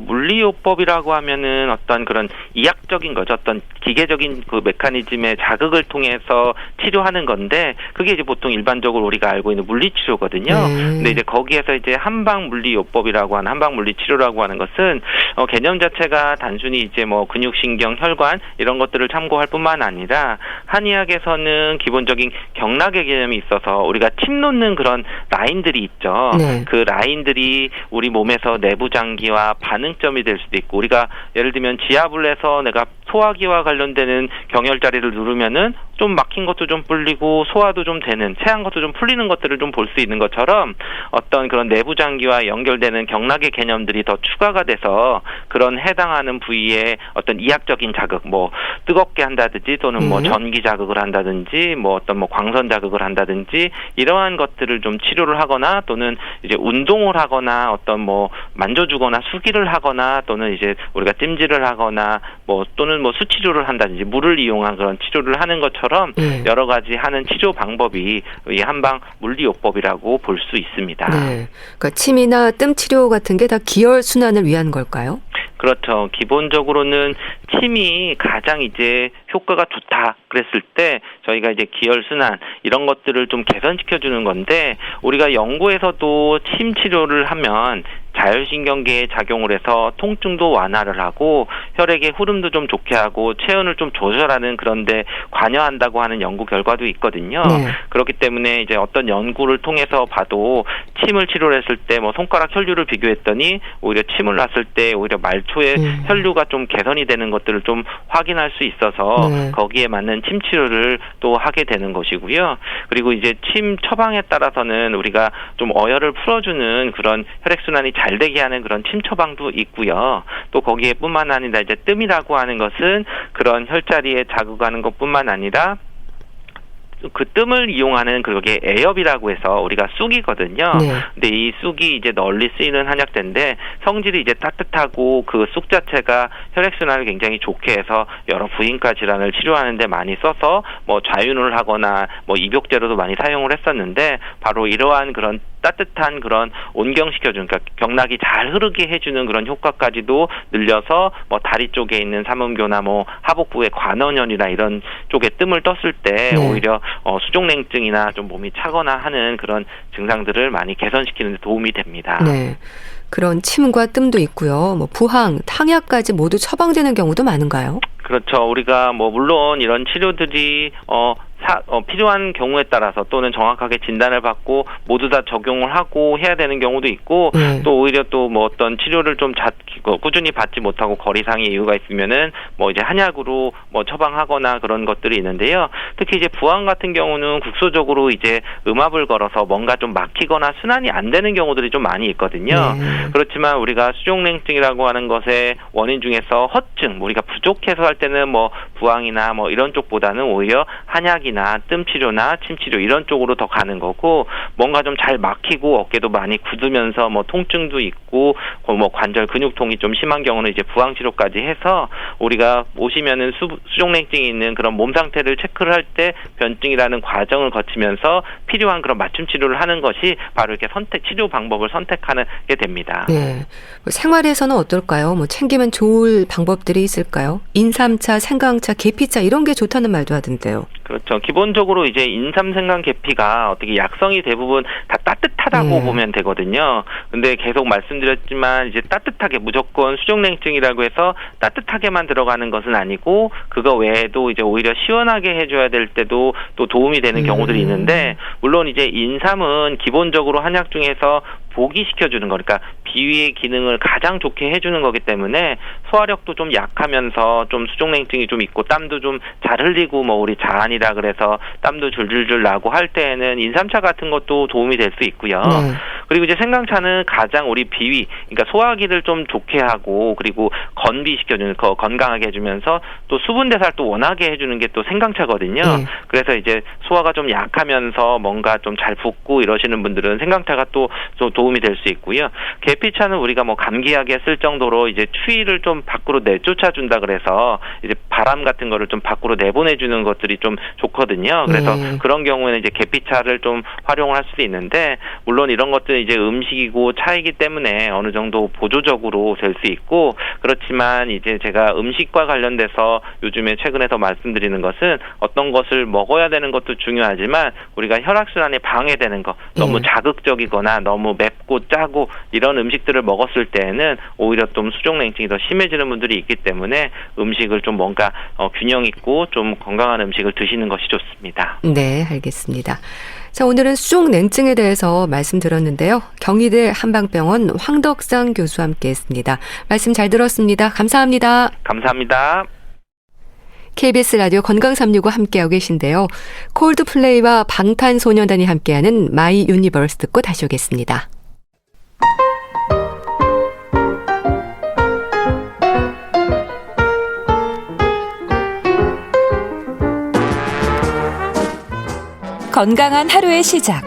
물리요법이라고 하면은 어떤 그런 이학적인 거죠. 어떤 기계적인 그 메커니즘의 자극을 통해서 치료하는 건데 그게 이제 보통 일반적으로 우리가 알고 있는 물리치료거든요. 근데 이제 거기에서 이제 한방 물리요법이라고 하는 한방 물리치료라고 하는 것은 개념 자체가 단순히 이제 뭐 근육신경, 혈관 이런 것들을 참고할 뿐만 아니라 한의학에서는 기본적인 경락의 개념이 있어서 우리가 침 놓는 그런 라인들이 있죠. 그 라인들이 우리 몸에서 내부 장기와 반응점이 될 수도 있고 우리가 예를 들면 지압을 해서 내가 소화기와 관련되는 경혈자리를 누르면은 좀 막힌 것도 좀 풀리고 소화도 좀 되는, 체한 것도 좀 풀리는 것들을 좀 볼 수 있는 것처럼 어떤 그런 내부 장기와 연결되는 경락의 개념들이 더 추가가 돼서 그런 해당하는 부위에 어떤 이학적인 자극, 뭐 뜨겁게 한다든지 또는 뭐 전기 자극을 한다든지 뭐 어떤 뭐 광선 자극을 한다든지 이러한 것들을 좀 치료를 하거나 또는 이제 운동을 하거나 어떤 뭐 만져주거나 수기를 하거나 또는 이제 우리가 찜질을 하거나 뭐 또는 뭐 수치료를 한다든지 물을 이용한 그런 치료를 하는 것처럼 여러 가지 하는 치료 방법이 이 한방 물리요법이라고 볼 수 있습니다. 네. 그러니까 침이나 뜸 치료 같은 게 다 기혈 순환을 위한 걸까요? 그렇죠. 기본적으로는 침이 가장 이제 효과가 좋다 그랬을 때 저희가 이제 기혈순환 이런 것들을 좀 개선시켜 주는 건데, 우리가 연구에서도 침 치료를 하면 자율신경계에 작용을 해서 통증도 완화를 하고 혈액의 흐름도 좀 좋게 하고 체온을 좀 조절하는 그런데 관여한다고 하는 연구 결과도 있거든요. 네. 그렇기 때문에 이제 어떤 연구를 통해서 봐도 침을 치료를 했을 때 뭐 손가락 혈류를 비교했더니 오히려 침을 놨을 때 오히려 말초의 혈류가 좀 개선이 되는 것들을 좀 확인할 수 있어서 거기에 맞는 침 치료를 또 하게 되는 것이고요. 그리고 이제 침 처방에 따라서는 우리가 좀 어혈을 풀어주는 그런 혈액순환이 잘 되게 하는 그런 침 처방도 있고요. 또 거기에 뿐만 아니라 이제 뜸이라고 하는 것은 그런 혈자리에 자극하는 것뿐만 아니라 그 뜸을 이용하는 그게 애엽이라고 해서 우리가 쑥이거든요. 근데 이 쑥이 이제 널리 쓰이는 한약재인데 성질이 이제 따뜻하고 그 쑥 자체가 혈액순환을 굉장히 좋게 해서 여러 부인과 질환을 치료하는 데 많이 써서 뭐 좌윤을 하거나 뭐 입욕제로도 많이 사용을 했었는데, 바로 이러한 그런 따뜻한 그런 온경시켜주는, 그러니까 경락이 잘 흐르게 해주는 그런 효과까지도 늘려서 뭐 다리 쪽에 있는 삼음교나 뭐 하복부의 관원현이나 이런 쪽에 뜸을 떴을 때 오히려 수족냉증이나 좀 몸이 차거나 하는 그런 증상들을 많이 개선시키는 데 도움이 됩니다. 네. 그런 침과 뜸도 있고요. 뭐 부항, 탕약까지 모두 처방되는 경우도 많은가요? 그렇죠. 우리가 뭐 물론 이런 치료들이 필요한 경우에 따라서 또는 정확하게 진단을 받고 모두 다 적용을 하고 해야 되는 경우도 있고, 또 오히려 또 뭐 어떤 치료를 좀 꾸준히 받지 못하고 거리상의 이유가 있으면은 뭐 이제 한약으로 뭐 처방하거나 그런 것들이 있는데요. 특히 이제 부항 같은 경우는 국소적으로 이제 음압을 걸어서 뭔가 좀 막히거나 순환이 안 되는 경우들이 좀 많이 있거든요. 그렇지만 우리가 수족냉증이라고 하는 것의 원인 중에서 허증, 우리가 부족해서 할 때는 뭐 부항이나 뭐 이런 쪽보다는 오히려 한약이나 뜸치료나 침치료 이런 쪽으로 더 가는 거고, 뭔가 좀 잘 막히고 어깨도 많이 굳으면서 뭐 통증도 있고 뭐 관절 근육통이 좀 심한 경우는 이제 부항 치료까지 해서 우리가 오시면은 수족냉증이 있는 그런 몸 상태를 체크를 할 때 변증이라는 과정을 거치면서 필요한 그런 맞춤 치료를 하는 것이 바로 이렇게 치료 방법을 선택하게 됩니다. 네. 생활에서는 어떨까요? 뭐 챙기면 좋을 방법들이 있을까요? 인삼차, 생강차, 계피차 이런 게 좋다는 말도 하던데요. 그렇죠. 기본적으로 이제 인삼, 생강, 계피가 어떻게 약성이 대부분 다 따뜻하다고 보면 되거든요. 근데 계속 말씀드렸지만 이제 따뜻하게 무조건 수족냉증이라고 해서 따뜻하게만 들어가는 것은 아니고 그거 외에도 이제 오히려 시원하게 해줘야 될 때도 또 도움이 되는 경우들이 있는데, 물론 이제 인삼은 기본적으로 한약 중에서 보기시켜주는 거니까 비위의 기능을 가장 좋게 해주는 거기 때문에 소화력도 좀 약하면서 좀 수족냉증이 좀 있고 땀도 좀 잘 흘리고 뭐 우리 자한이라 그래서 땀도 줄줄줄 나고 할 때에는 인삼차 같은 것도 도움이 될 수 있고요. 그리고 이제 생강차는 가장 우리 비위, 그러니까 소화기를 좀 좋게 하고 그리고 건비시켜주는, 건강하게 해주면서 또 수분 대사를 또 원하게 해주는 게 또 생강차거든요. 그래서 이제 소화가 좀 약하면서 뭔가 좀 잘 붓고 이러시는 분들은 생강차가 또 도움이 될 수 있고요. 계피차는 우리가 뭐 감기약에 쓸 정도로 이제 추위를 좀 밖으로 내쫓아 준다 그래서 이제 바람 같은 거를 좀 밖으로 내보내주는 것들이 좀 좋거든요. 그래서 그런 경우에는 이제 계피차를 좀 활용을 할 수도 있는데, 물론 이런 것들은 이제 음식이고 차이기 때문에 어느 정도 보조적으로 될 수 있고, 그렇지만 이제 제가 음식과 관련돼서 요즘에 최근에 더 말씀드리는 것은 어떤 것을 먹어야 되는 것도 중요하지만 우리가 혈액순환에 방해되는 거, 너무 자극적이거나 너무 맵고 짜고 이런 음식들을 먹었을 때에는 오히려 좀 수족냉증이 더 심해지는 분들이 있기 때문에 음식을 좀 뭔가 균형 있고 좀 건강한 음식을 드시는 것이 좋습니다. 네, 알겠습니다. 자, 오늘은 수족냉증에 대해서 말씀드렸는데요. 경희대 한방병원 황덕상 교수와 함께했습니다. 말씀 잘 들었습니다. 감사합니다. 감사합니다. KBS 라디오 건강 365 함께하고 계신데요. 콜드플레이와 방탄소년단이 함께하는 마이 유니버스 듣고 다시 오겠습니다. 건강한 하루의 시작.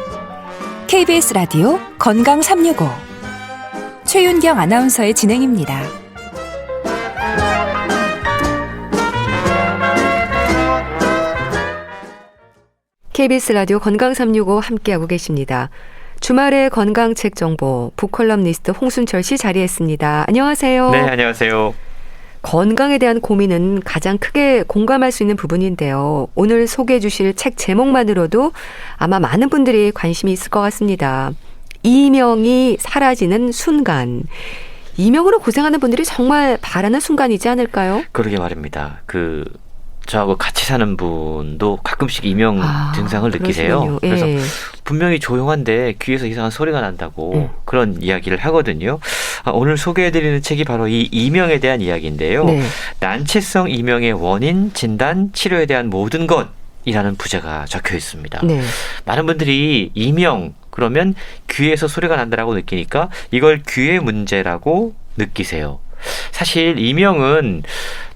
KBS 라디오 건강 365. 최윤경 아나운서의 진행입니다. KBS 라디오 건강 365 함께하고 계십니다. 주말의 건강책 정보 북컬럼니스트 홍순철 씨 자리했습니다. 안녕하세요. 네, 안녕하세요. 건강에 대한 고민은 가장 크게 공감할 수 있는 부분인데요. 오늘 소개해 주실 책 제목만으로도 아마 많은 분들이 관심이 있을 것 같습니다. 이명이 사라지는 순간. 이명으로 고생하는 분들이 정말 바라는 순간이지 않을까요? 그러게 말입니다. 저하고 같이 사는 분도 가끔씩 이명 증상을 느끼세요. 예. 그래서 분명히 조용한데 귀에서 이상한 소리가 난다고 그런 이야기를 하거든요. 오늘 소개해드리는 책이 바로 이 이명에 대한 이야기인데요. 네. 난치성 이명의 원인, 진단, 치료에 대한 모든 것이라는 부제가 적혀 있습니다. 네. 많은 분들이 이명 그러면 귀에서 소리가 난다라고 느끼니까 이걸 귀의 문제라고 느끼세요. 사실 이명은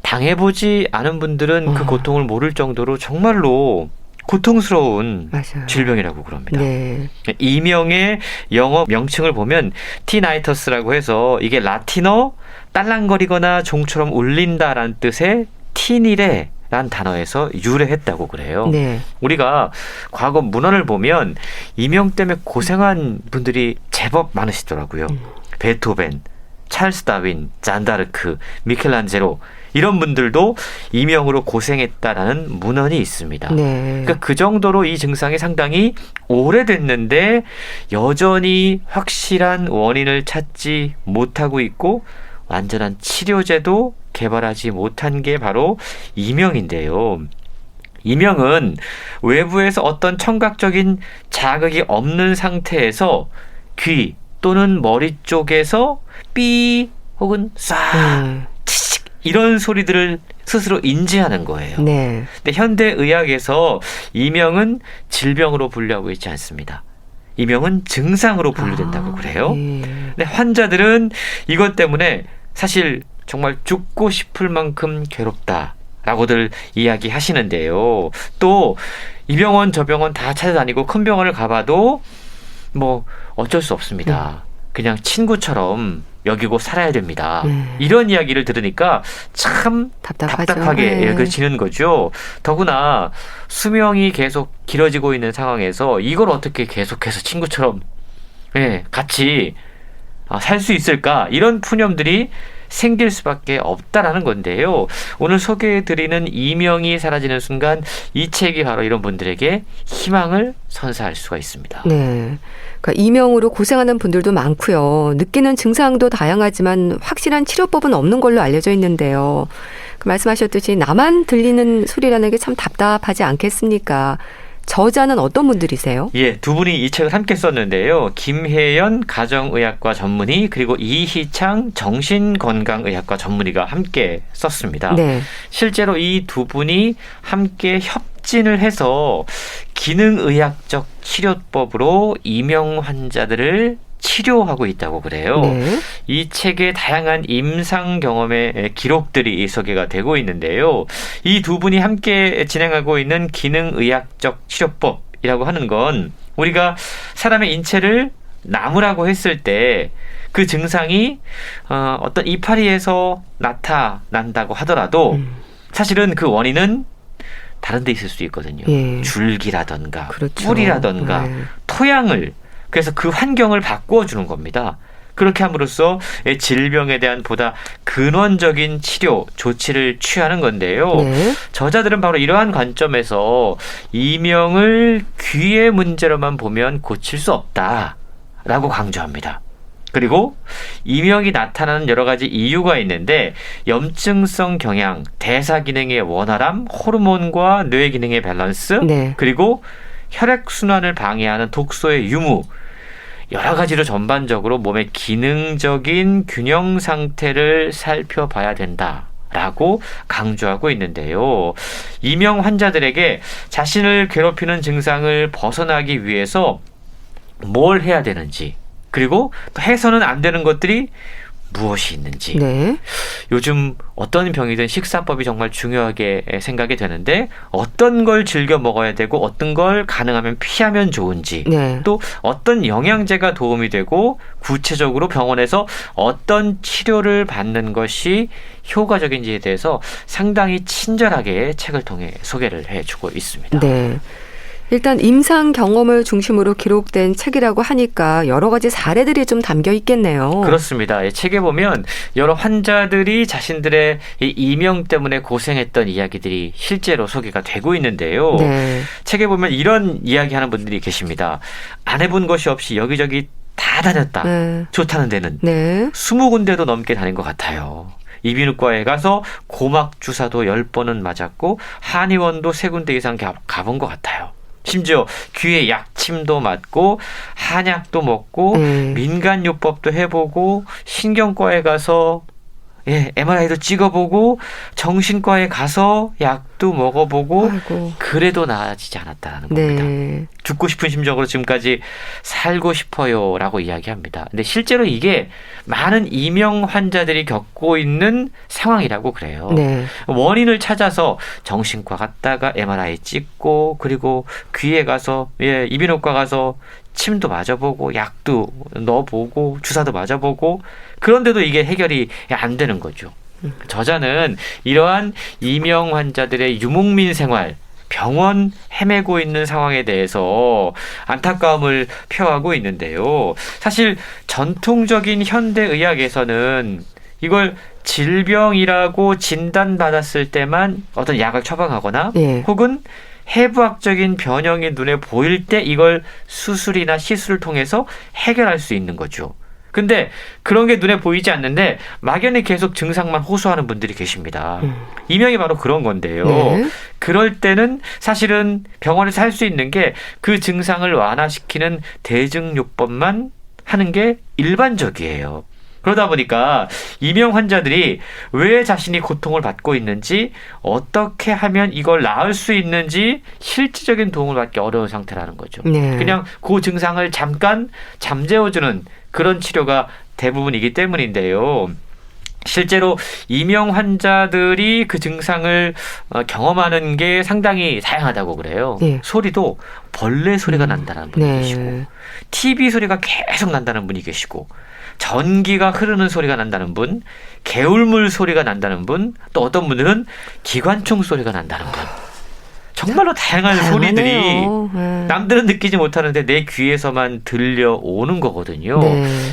당해보지 않은 분들은 그 고통을 모를 정도로 정말로 고통스러운 맞아요. 질병이라고 그럽니다. 네. 이명의 영어 명칭을 보면 티나이터스라고 해서 이게 라틴어 딸랑거리거나 종처럼 울린다라는 뜻의 티니레 라는 단어에서 유래했다고 그래요. 네. 우리가 과거 문헌을 보면 이명 때문에 고생한 분들이 제법 많으시더라고요. 베토벤, 찰스 다윈, 잔다르크, 미켈란젤로 이런 분들도 이명으로 고생했다라는 문헌이 있습니다. 네. 그러니까 그 정도로 이 증상이 상당히 오래됐는데 여전히 확실한 원인을 찾지 못하고 있고 완전한 치료제도 개발하지 못한 게 바로 이명인데요. 이명은 외부에서 어떤 청각적인 자극이 없는 상태에서 귀 또는 머리 쪽에서 삐 혹은 쏴 치식 이런 소리들을 스스로 인지하는 거예요. 네. 근데 현대 의학에서 이명은 질병으로 분류하고 있지 않습니다. 이명은 증상으로 분류된다고 그래요. 네. 근데 환자들은 이것 때문에 사실 정말 죽고 싶을 만큼 괴롭다라고들 이야기하시는데요. 또 이 병원 저 병원 다 찾아다니고 큰 병원을 가봐도 뭐 어쩔 수 없습니다. 그냥 친구처럼 여기고 살아야 됩니다. 이런 이야기를 들으니까 참 답답하게 여겨지는 거죠. 더구나 수명이 계속 길어지고 있는 상황에서 이걸 어떻게 계속해서 친구처럼 같이 살 수 있을까? 이런 푸념들이 생길 수밖에 없다라는 건데요. 오늘 소개해드리는 이명이 사라지는 순간 이 책이 바로 이런 분들에게 희망을 선사할 수가 있습니다. 네. 그러니까 이명으로 고생하는 분들도 많고요. 느끼는 증상도 다양하지만 확실한 치료법은 없는 걸로 알려져 있는데요. 그 말씀하셨듯이 나만 들리는 소리라는 게 참 답답하지 않겠습니까? 저자는 어떤 분들이세요? 예, 두 분이 이 책을 함께 썼는데요. 김혜연 가정의학과 전문의 그리고 이희창 정신건강의학과 전문의가 함께 썼습니다. 네. 실제로 이 두 분이 함께 협진을 해서 기능의학적 치료법으로 이명 환자들을 치료하고 있다고 그래요. 네. 이 책의 다양한 임상 경험의 기록들이 소개가 되고 있는데요. 이 두 분이 함께 진행하고 있는 기능의학적 치료법이라고 하는 건 우리가 사람의 인체를 나무라고 했을 때 그 증상이 어떤 이파리에서 나타난다고 하더라도 사실은 그 원인은 다른 데 있을 수 있거든요. 예. 줄기라던가 그렇죠. 뿌리라던가 토양을 그래서 그 환경을 바꾸어주는 겁니다. 그렇게 함으로써 질병에 대한 보다 근원적인 치료, 조치를 취하는 건데요. 네. 저자들은 바로 이러한 관점에서 이명을 귀의 문제로만 보면 고칠 수 없다라고 강조합니다. 그리고 이명이 나타나는 여러 가지 이유가 있는데 염증성 경향, 대사 기능의 원활함, 호르몬과 뇌 기능의 밸런스, 네. 그리고 혈액순환을 방해하는 독소의 유무, 여러 가지로 전반적으로 몸의 기능적인 균형 상태를 살펴봐야 된다라고 라고 강조하고 있는데요. 이명 환자들에게 자신을 괴롭히는 증상을 벗어나기 위해서 뭘 해야 되는지, 그리고 또 해서는 안 되는 것들이 무엇이 있는지. 네. 요즘 어떤 병이든 식사법이 정말 중요하게 생각이 되는데 어떤 걸 즐겨 먹어야 되고 어떤 걸 가능하면 피하면 좋은지, 네. 또 어떤 영양제가 도움이 되고 구체적으로 병원에서 어떤 치료를 받는 것이 효과적인지에 대해서 상당히 친절하게 책을 통해 소개를 해주고 있습니다. 네. 일단 임상 경험을 중심으로 기록된 책이라고 하니까 여러 가지 사례들이 좀 담겨 있겠네요. 그렇습니다. 이 책에 보면 여러 환자들이 자신들의 이 이명 때문에 고생했던 이야기들이 실제로 소개가 되고 있는데요. 네. 책에 보면 이런 이야기하는 분들이 계십니다. 안 해본 것이 없이 여기저기 다 다녔다. 네. 좋다는 데는 네. 20군데도 넘게 다닌 것 같아요. 이비인후과에 가서 고막 주사도 10번은 맞았고 한의원도 3군데 이상 가본 것 같아요. 심지어 귀에 약침도 맞고 한약도 먹고 민간요법도 해보고 신경과에 가서 MRI도 찍어보고 정신과에 가서 약도 먹어보고 아이고. 그래도 나아지지 않았다는 겁니다. 네. 죽고 싶은 심정으로 지금까지 살고 싶어요 라고 이야기합니다. 근데 실제로 이게 많은 이명 환자들이 겪고 있는 상황이라고 그래요. 네. 원인을 찾아서 정신과 갔다가 MRI 찍고 그리고 귀에 가서 이비인후과 가서 침도 맞아보고 약도 넣어보고 주사도 맞아보고 그런데도 이게 해결이 안 되는 거죠. 저자는 이러한 이명 환자들의 유목민 생활, 병원 헤매고 있는 상황에 대해서 안타까움을 표하고 있는데요. 사실 전통적인 현대의학에서는 이걸 질병이라고 진단받았을 때만 어떤 약을 처방하거나 혹은 해부학적인 변형이 눈에 보일 때 이걸 수술이나 시술을 통해서 해결할 수 있는 거죠. 근데 그런 게 눈에 보이지 않는데 막연히 계속 증상만 호소하는 분들이 계십니다. 이명이 바로 그런 건데요. 네. 그럴 때는 사실은 병원에서 할 수 있는 게 그 증상을 완화시키는 대증요법만 하는 게 일반적이에요. 그러다 보니까 이명 환자들이 왜 자신이 고통을 받고 있는지, 어떻게 하면 이걸 나을 수 있는지 실질적인 도움을 받기 어려운 상태라는 거죠. 네. 그냥 그 증상을 잠깐 잠재워주는 그런 치료가 대부분이기 때문인데요. 실제로 이명 환자들이 그 증상을 경험하는 게 상당히 다양하다고 그래요. 소리도 벌레 소리가 난다는 분이 계시고 TV 소리가 계속 난다는 분이 계시고 전기가 흐르는 소리가 난다는 분, 개울물 소리가 난다는 분, 또 어떤 분들은 기관총 소리가 난다는 분. 정말로 다양한 소리들이 남들은 느끼지 못하는데 내 귀에서만 들려오는 거거든요.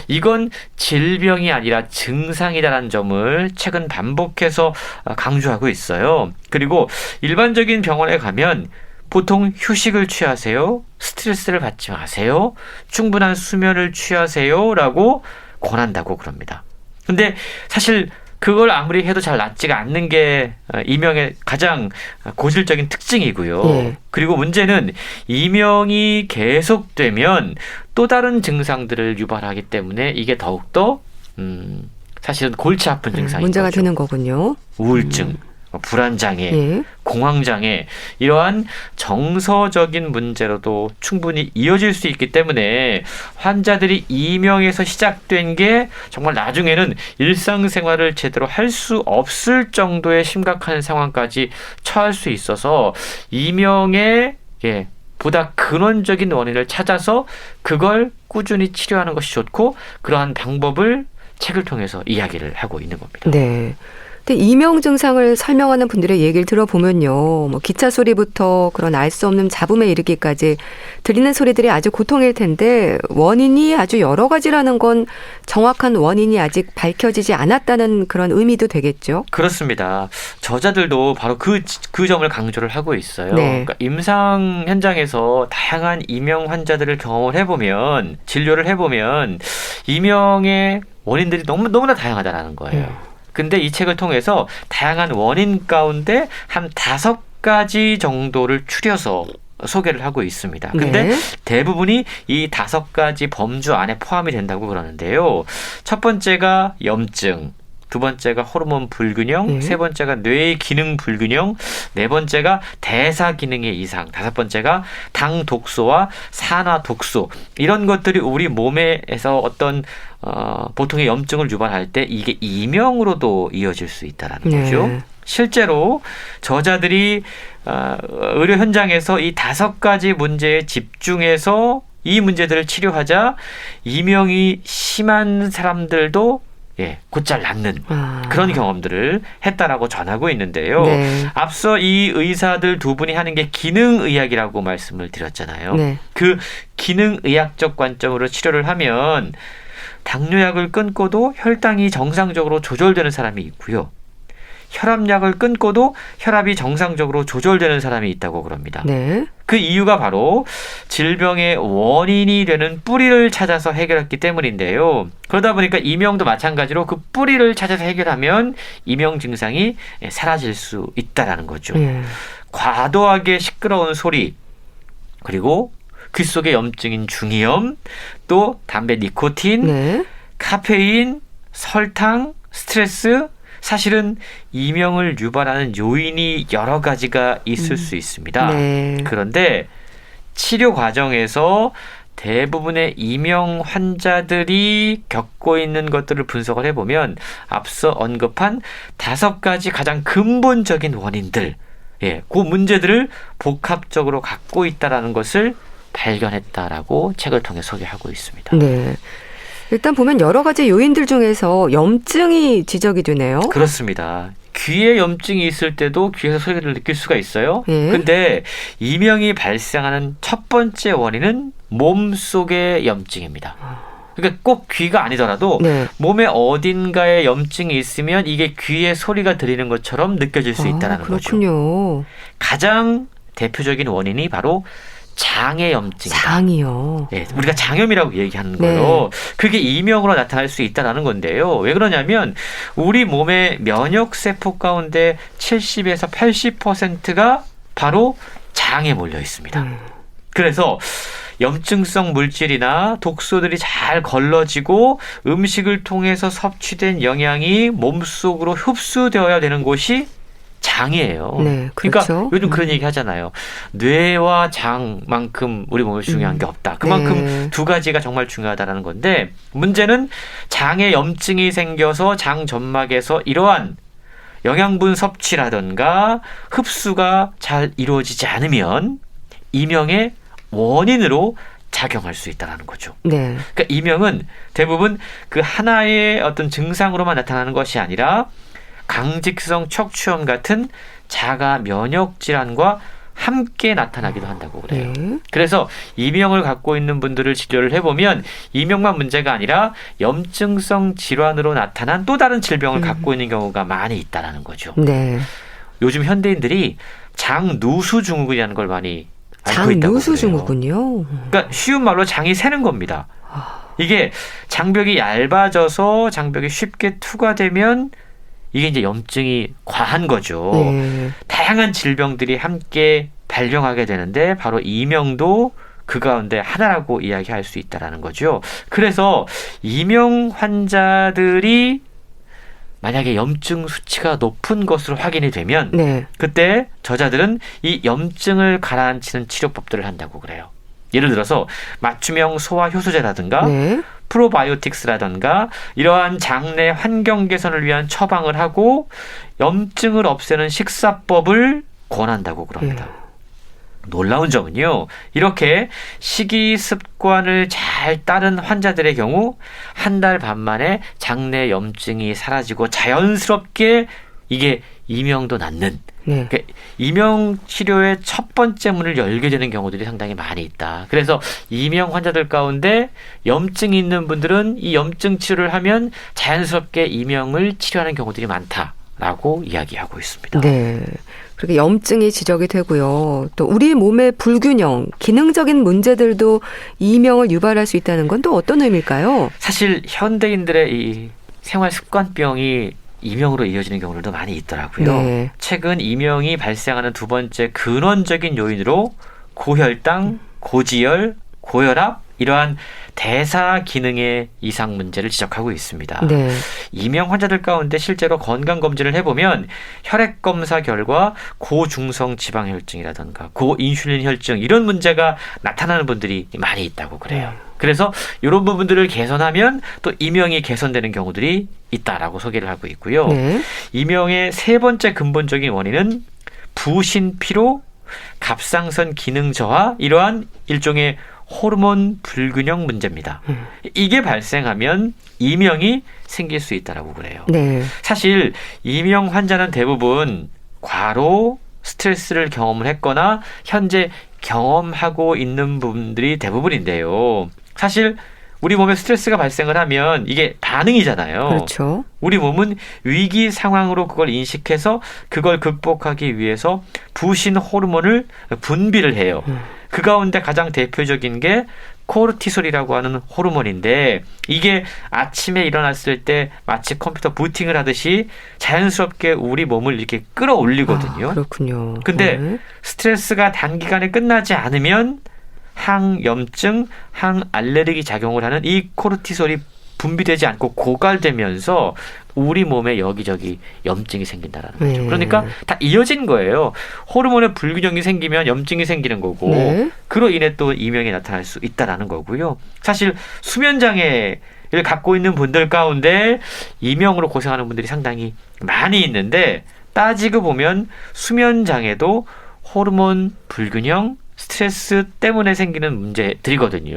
이건 질병이 아니라 증상이다라는 점을 최근 반복해서 강조하고 있어요. 그리고 일반적인 병원에 가면 보통 휴식을 취하세요, 스트레스를 받지 마세요, 충분한 수면을 취하세요 라고 권한다고 그럽니다. 근데 사실 그걸 아무리 해도 잘 낫지가 않는 게 이명의 가장 고질적인 특징이고요. 그리고 문제는 이명이 계속되면 또 다른 증상들을 유발하기 때문에 이게 더욱더 사실은 골치 아픈 증상인 문제가 거죠. 되는 거군요. 우울증, 불안장애, 공황장애 이러한 정서적인 문제로도 충분히 이어질 수 있기 때문에 환자들이 이명에서 시작된 게 정말 나중에는 일상생활을 제대로 할 수 없을 정도의 심각한 상황까지 처할 수 있어서 이명의 보다 근원적인 원인을 찾아서 그걸 꾸준히 치료하는 것이 좋고 그러한 방법을 책을 통해서 이야기를 하고 있는 겁니다. 네. 근데 이명 증상을 설명하는 분들의 얘기를 들어보면요, 뭐 기차 소리부터 그런 알 수 없는 잡음에 이르기까지 들리는 소리들이 아주 고통일 텐데 원인이 아주 여러 가지라는 건 정확한 원인이 아직 밝혀지지 않았다는 그런 의미도 되겠죠. 그렇습니다. 저자들도 바로 그 점을 강조를 하고 있어요. 그러니까 임상 현장에서 다양한 이명 환자들을 경험을 해보면 진료를 해보면 이명의 원인들이 너무나 다양하다는 거예요. 근데 이 책을 통해서 다양한 원인 가운데 한 5가지 정도를 추려서 소개를 하고 있습니다. 근데 대부분이 이 5가지 범주 안에 포함이 된다고 그러는데요. 첫 번째가 염증, 두 번째가 호르몬 불균형, 세 번째가 뇌의 기능 불균형, 네 번째가 대사 기능의 이상, 다섯 번째가 당 독소와 산화 독소, 이런 것들이 우리 몸에서 어떤 보통의 염증을 유발할 때 이게 이명으로도 이어질 수 있다라는 거죠. 실제로 저자들이 의료 현장에서 이 5가지 문제에 집중해서 이 문제들을 치료하자 이명이 심한 사람들도 곧잘 낫는 그런 경험들을 했다라고 전하고 있는데요. 네. 앞서 이 의사들 두 분이 하는 게 기능의학이라고 말씀을 드렸잖아요. 네. 그 기능의학적 관점으로 치료를 하면 당뇨약을 끊고도 혈당이 정상적으로 조절되는 사람이 있고요. 혈압약을 끊고도 혈압이 정상적으로 조절되는 사람이 있다고 그럽니다. 네. 그 이유가 바로 질병의 원인이 되는 뿌리를 찾아서 해결했기 때문인데요. 그러다 보니까 이명도 마찬가지로 그 뿌리를 찾아서 해결하면 이명 증상이 사라질 수 있다라는 거죠. 과도하게 시끄러운 소리, 그리고 귀 속의 염증인 중이염, 또 담배 니코틴, 카페인, 설탕, 스트레스, 사실은 이명을 유발하는 요인이 여러 가지가 있을 수 있습니다. 그런데 치료 과정에서 대부분의 이명 환자들이 겪고 있는 것들을 분석을 해보면 앞서 언급한 5가지 가장 근본적인 원인들, 그 문제들을 복합적으로 갖고 있다는 것을 발견했다라고 책을 통해 소개하고 있습니다. 네. 일단 보면 여러 가지 요인들 중에서 염증이 지적이 되네요. 그렇습니다. 귀에 염증이 있을 때도 귀에서 소리를 느낄 수가 있어요. 근데 이명이 발생하는 첫 번째 원인은 몸속의 염증입니다. 그러니까 꼭 귀가 아니더라도 몸의 어딘가에 염증이 있으면 이게 귀에 소리가 들리는 것처럼 느껴질 수 있다는 거죠. 가장 대표적인 원인이 바로 장의 염증이다. 장이요. 우리가 장염이라고 얘기하는 거예요. 그게 이명으로 나타날 수 있다는 건데요. 왜 그러냐면 우리 몸의 면역세포 가운데 70에서 80%가 바로 장에 몰려 있습니다. 그래서 염증성 물질이나 독소들이 잘 걸러지고 음식을 통해서 섭취된 영양이 몸속으로 흡수되어야 되는 곳이 장이에요. 그렇죠. 그러니까 요즘 그런 얘기 하잖아요. 뇌와 장만큼 우리 몸에 중요한 게 없다. 그만큼 두 가지가 정말 중요하다는 건데, 문제는 장에 염증이 생겨서 장 점막에서 이러한 영양분 섭취라든가 흡수가 잘 이루어지지 않으면 이명의 원인으로 작용할 수 있다는 거죠. 그러니까 이명은 대부분 그 하나의 어떤 증상으로만 나타나는 것이 아니라 강직성 척추염 같은 자가 면역 질환과 함께 나타나기도 한다고 그래요. 그래서 이명을 갖고 있는 분들을 진료를 해보면 이명만 문제가 아니라 염증성 질환으로 나타난 또 다른 질병을 갖고 있는 경우가 많이 있다는 거죠. 요즘 현대인들이 장누수 증후군이라는 걸 많이 알고 있다고 장누수 증후군요. 그러니까 쉬운 말로 장이 새는 겁니다. 이게 장벽이 얇아져서 장벽이 쉽게 투과되면 이게 이제 염증이 과한 거죠. 다양한 질병들이 함께 발병하게 되는데 바로 이명도 그 가운데 하나라고 이야기할 수 있다는 거죠. 그래서 이명 환자들이 만약에 염증 수치가 높은 것으로 확인이 되면 그때 저자들은 이 염증을 가라앉히는 치료법들을 한다고 그래요. 예를 들어서 맞춤형 소화 효소제라든가 프로바이오틱스라든가 이러한 장내 환경 개선을 위한 처방을 하고 염증을 없애는 식사법을 권한다고 그럽니다. 놀라운 점은요, 이렇게 식이 습관을 잘 따른 환자들의 경우 한 달 반 만에 장내 염증이 사라지고 자연스럽게 이게 이명도 낫는, 그러니까 이명 치료의 첫 번째 문을 열게 되는 경우들이 상당히 많이 있다. 그래서 이명 환자들 가운데 염증이 있는 분들은 이 염증 치료를 하면 자연스럽게 이명을 치료하는 경우들이 많다라고 이야기하고 있습니다. 그렇게 염증이 지적이 되고요. 또 우리 몸의 불균형, 기능적인 문제들도 이명을 유발할 수 있다는 건 또 어떤 의미일까요? 사실 현대인들의 이 생활 습관병이 이명으로 이어지는 경우들도 많이 있더라고요. 최근 이명이 발생하는 두 번째 근원적인 요인으로 고혈당, 고지혈, 고혈압, 이러한 대사 기능의 이상 문제를 지적하고 있습니다. 네. 이명 환자들 가운데 실제로 건강검진을 해보면 혈액검사 결과 고중성 지방혈증이라든가 고인슐린 혈증 이런 문제가 나타나는 분들이 많이 있다고 그래요. 그래서 이런 부분들을 개선하면 또 이명이 개선되는 경우들이 있다라고 소개를 하고 있고요. 네. 이명의 세 번째 근본적인 원인은 부신 피로, 갑상선 기능 저하, 이러한 일종의 호르몬 불균형 문제입니다. 이게 발생하면 이명이 생길 수 있다라고 그래요. 네. 사실 이명 환자는 대부분 과로, 스트레스를 경험을 했거나 현재 경험하고 있는 분들이 대부분인데요. 사실 우리 몸에 스트레스가 발생을 하면 이게 반응이잖아요. 그렇죠. 우리 몸은 위기 상황으로 그걸 인식해서 그걸 극복하기 위해서 부신 호르몬을 분비를 해요. 그 가운데 가장 대표적인 게 코르티솔이라고 하는 호르몬인데 이게 아침에 일어났을 때 마치 컴퓨터 부팅을 하듯이 자연스럽게 우리 몸을 이렇게 끌어올리거든요. 그렇군요. 근데 스트레스가 단기간에 끝나지 않으면 항염증, 항알레르기 작용을 하는 이 코르티솔이 분비되지 않고 고갈되면서 우리 몸에 여기저기 염증이 생긴다라는 거죠. 그러니까 다 이어진 거예요. 호르몬의 불균형이 생기면 염증이 생기는 거고 그로 인해 또 이명이 나타날 수 있다라는 거고요. 사실 수면장애를 갖고 있는 분들 가운데 이명으로 고생하는 분들이 상당히 많이 있는데 따지고 보면 수면장애도 호르몬 불균형, 스트레스 때문에 생기는 문제들이거든요.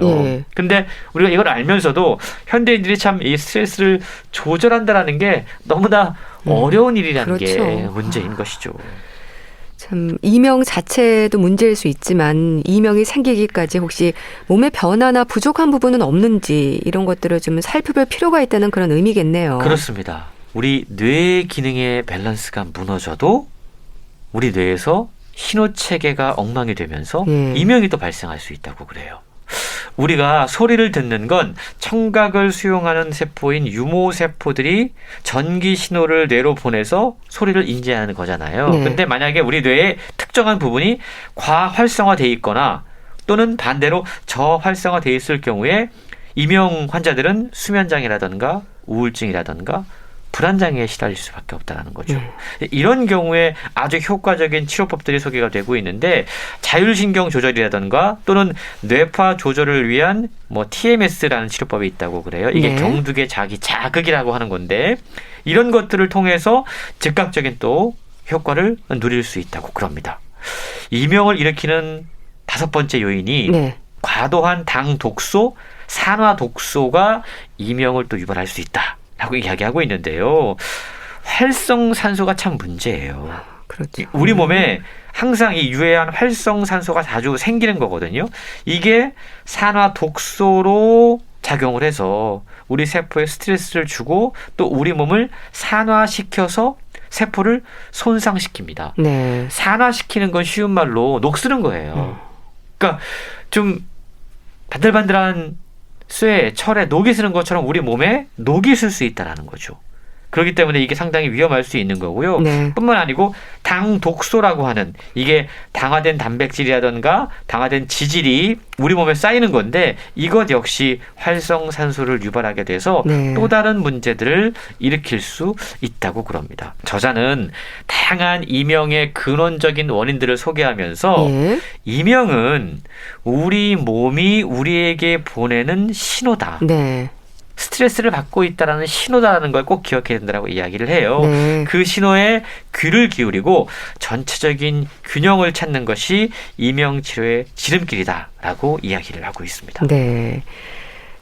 근데 우리가 이걸 알면서도 현대인들이 참 이 스트레스를 조절한다라는 게 너무나 어려운 일이라는 그렇죠. 게 문제인 것이죠. 참 이명 자체도 문제일 수 있지만 이명이 생기기까지 혹시 몸의 변화나 부족한 부분은 없는지 이런 것들을 좀 살펴볼 필요가 있다는 그런 의미겠네요. 그렇습니다. 우리 뇌 기능의 밸런스가 무너져도 우리 뇌에서 신호 체계가 엉망이 되면서 이명이 또 발생할 수 있다고 그래요. 우리가 소리를 듣는 건 청각을 수용하는 세포인 유모세포들이 전기 신호를 뇌로 보내서 소리를 인지하는 거잖아요. 근데 만약에 우리 뇌의 특정한 부분이 과활성화되어 있거나 또는 반대로 저활성화되어 있을 경우에 이명 환자들은 수면장애라든가 우울증이라든가 불안장애에 시달릴 수밖에 없다는 거죠. 이런 경우에 아주 효과적인 치료법들이 소개가 되고 있는데 자율신경 조절이라든가 또는 뇌파 조절을 위한 TMS라는 치료법이 있다고 그래요. 이게 경두계 자기 자극이라고 하는 건데 이런 것들을 통해서 즉각적인 또 효과를 누릴 수 있다고 그럽니다. 이명을 일으키는 5번째 요인이 과도한 당 독소, 산화 독소가 이명을 또 유발할 수 있다. 라고 이야기하고 있는데요. 활성산소가 참 문제예요. 그렇죠. 우리 몸에 항상 이 유해한 활성산소가 자주 생기는 거거든요. 이게 산화 독소로 작용을 해서 우리 세포에 스트레스를 주고 또 우리 몸을 산화시켜서 세포를 손상시킵니다. 산화시키는 건 쉬운 말로 녹쓰는 거예요. 그러니까 좀 반들반들한 쇠, 철에 녹이 쓰는 것처럼 우리 몸에 녹이 쓸 수 있다는 거죠. 그렇기 때문에 이게 상당히 위험할 수 있는 거고요. 뿐만 아니고 당 독소라고 하는 이게 당화된 단백질이라든가 당화된 지질이 우리 몸에 쌓이는 건데 이것 역시 활성산소를 유발하게 돼서 또 다른 문제들을 일으킬 수 있다고 그럽니다. 저자는 다양한 이명의 근원적인 원인들을 소개하면서 이명은 우리 몸이 우리에게 보내는 신호다. 스트레스를 받고 있다는 신호다라는 걸 꼭 기억해야 된다고 이야기를 해요. 그 신호에 귀를 기울이고 전체적인 균형을 찾는 것이 이명치료의 지름길이다라고 이야기를 하고 있습니다.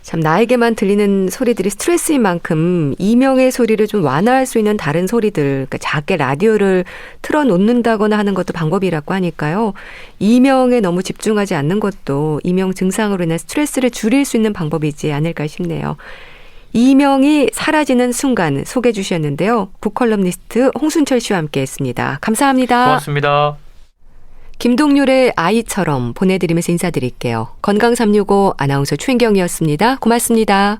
참 나에게만 들리는 소리들이 스트레스인 만큼 이명의 소리를 좀 완화할 수 있는 다른 소리들, 그러니까 작게 라디오를 틀어놓는다거나 하는 것도 방법이라고 하니까요. 이명에 너무 집중하지 않는 것도 이명 증상으로 인한 스트레스를 줄일 수 있는 방법이지 않을까 싶네요. 이명이 사라지는 순간 소개해 주셨는데요. 북컬럼니스트 홍순철 씨와 함께했습니다. 감사합니다. 고맙습니다. 김동률의 아이처럼 보내드리면서 인사드릴게요. 건강365 아나운서 최인경이었습니다. 고맙습니다.